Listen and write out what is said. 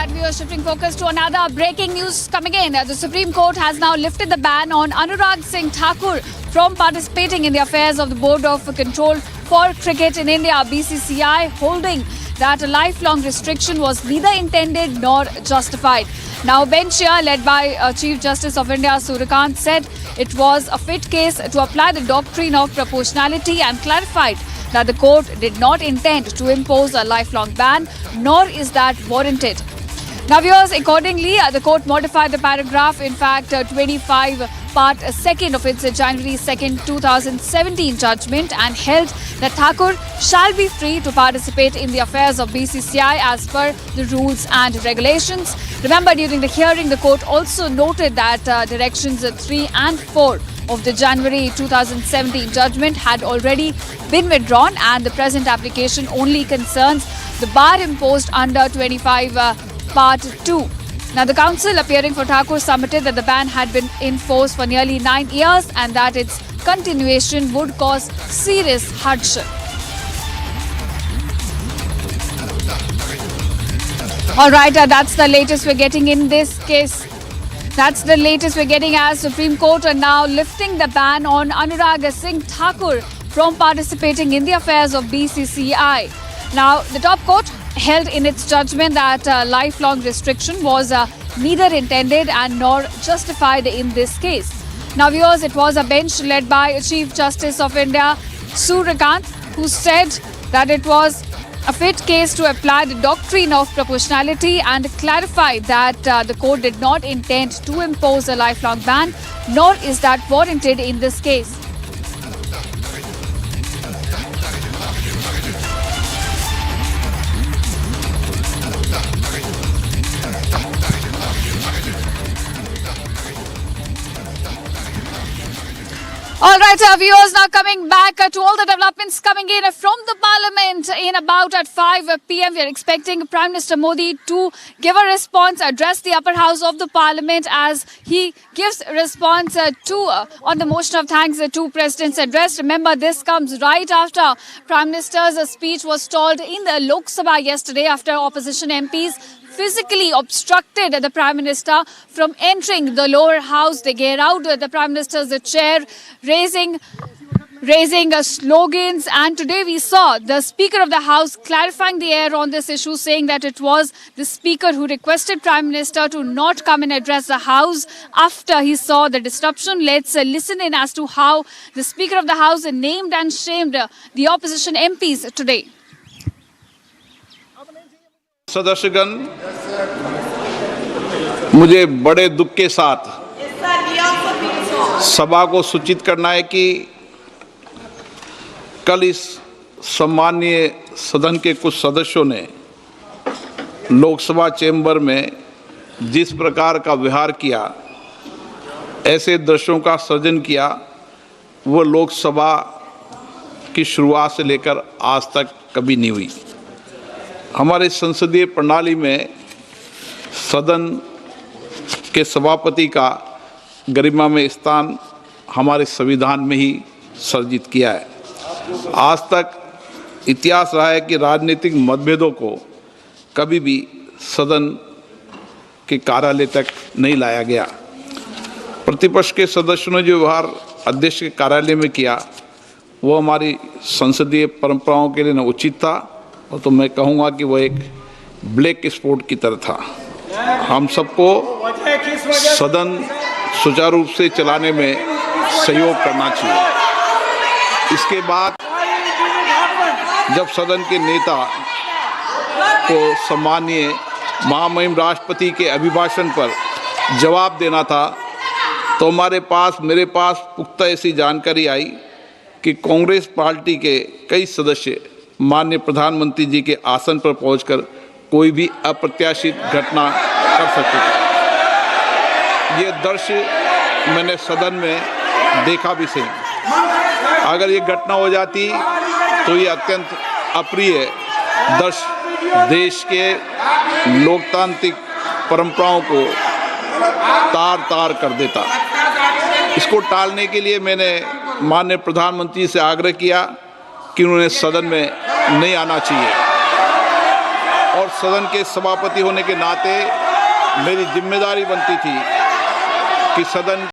right, we are shifting focus to another breaking news coming in. The Supreme Court has now lifted the ban on Anurag Singh Thakur from participating in the affairs of the Board of Control for Cricket in India, BCCI, holding that a lifelong restriction was neither intended nor justified. Now, bench here, led by Chief Justice of India, Suryakant, said it was a fit case to apply the doctrine of proportionality and clarified that the court did not intend to impose a lifelong ban, nor is that warranted. Now, viewers, accordingly, the court modified the paragraph, in fact, 25 part 2nd of its January 2nd, 2017 judgment and held that Thakur shall be free to participate in the affairs of BCCI as per the rules and regulations. Remember, during the hearing, the court also noted that directions 3 and 4 of the January 2017 judgment had already been withdrawn, and the present application only concerns the bar imposed under 25 part 2. Now, the counsel appearing for Thakur submitted that the ban had been in force for nearly 9 years and that its continuation would cause serious hardship. All right, that's the latest we're getting in this case. That's the latest we're getting as Supreme Court are now lifting the ban on Anurag Singh Thakur from participating in the affairs of BCCI. Now, the top court held in its judgment that lifelong restriction was neither intended and nor justified in this case. Now, viewers, it was a bench led by Chief Justice of India, Suryakant, who said that it was a fit case to apply the doctrine of proportionality and clarified that the court did not intend to impose a lifelong ban, nor is that warranted in this case. All right, our viewers, now coming back to all the developments coming in from the Parliament in about at 5 p.m. We are expecting Prime Minister Modi to give a response, address the upper house of the Parliament as he gives response on the motion of thanks to President's address. Remember, this comes right after Prime Minister's speech was stalled in the Lok Sabha yesterday after opposition MPs physically obstructed the Prime Minister from entering the lower house. They get out the Prime Minister's chair, raising slogans, and today we saw the Speaker of the House clarifying the air on this issue, saying that it was the Speaker who requested Prime Minister to not come and address the House after he saw the disruption. Let's listen in as to how the Speaker of the House named and shamed the opposition MPs today. सदस्यगण, मुझे बड़े दुख के साथ सभा को सूचित करना है कि कल इस सम्माननीय सदन के कुछ सदस्यों ने लोकसभा चैम्बर में जिस प्रकार का व्यवहार किया, ऐसे दृश्यों का सर्जन किया, वो लोकसभा की शुरुआत से लेकर आज तक कभी नहीं हुई। हमारे संसदीय प्रणाली में सदन के सभापति का गरिमा में स्थान हमारे संविधान में ही सर्जित किया है। आज तक इतिहास रहा है कि राजनीतिक मतभेदों को कभी भी सदन के कार्यालय तक नहीं लाया गया। प्रतिपक्ष के सदस्यों ने जो व्यवहार अध्यक्ष के कार्यालय में किया, वो हमारी संसदीय परंपराओं के लिए न उचित था, और तो मैं कहूँगा कि वो एक ब्लैक स्पॉट की तरह था। हम सबको सदन सुचारू रूप से चलाने में सहयोग करना चाहिए। इसके बाद जब सदन के नेता को सम्माननीय महामहिम राष्ट्रपति के अभिभाषण पर जवाब देना था, तो मेरे पास पुख्ता ऐसी जानकारी आई कि कांग्रेस पार्टी के कई सदस्य माननीय प्रधानमंत्री जी के आसन पर पहुंचकर कोई भी अप्रत्याशित घटना कर सकते थे। ये दृश्य मैंने सदन में देखा भी सही। अगर ये घटना हो जाती तो ये अत्यंत अप्रिय दृश्य देश के लोकतांत्रिक परंपराओं को तार तार कर देता। इसको टालने के लिए मैंने माननीय प्रधानमंत्री से आग्रह किया कि उन्होंने सदन में नहीं आना चाहिए। और सदन के सभापति होने के नाते मेरी जिम्मेदारी बनती थी कि सदन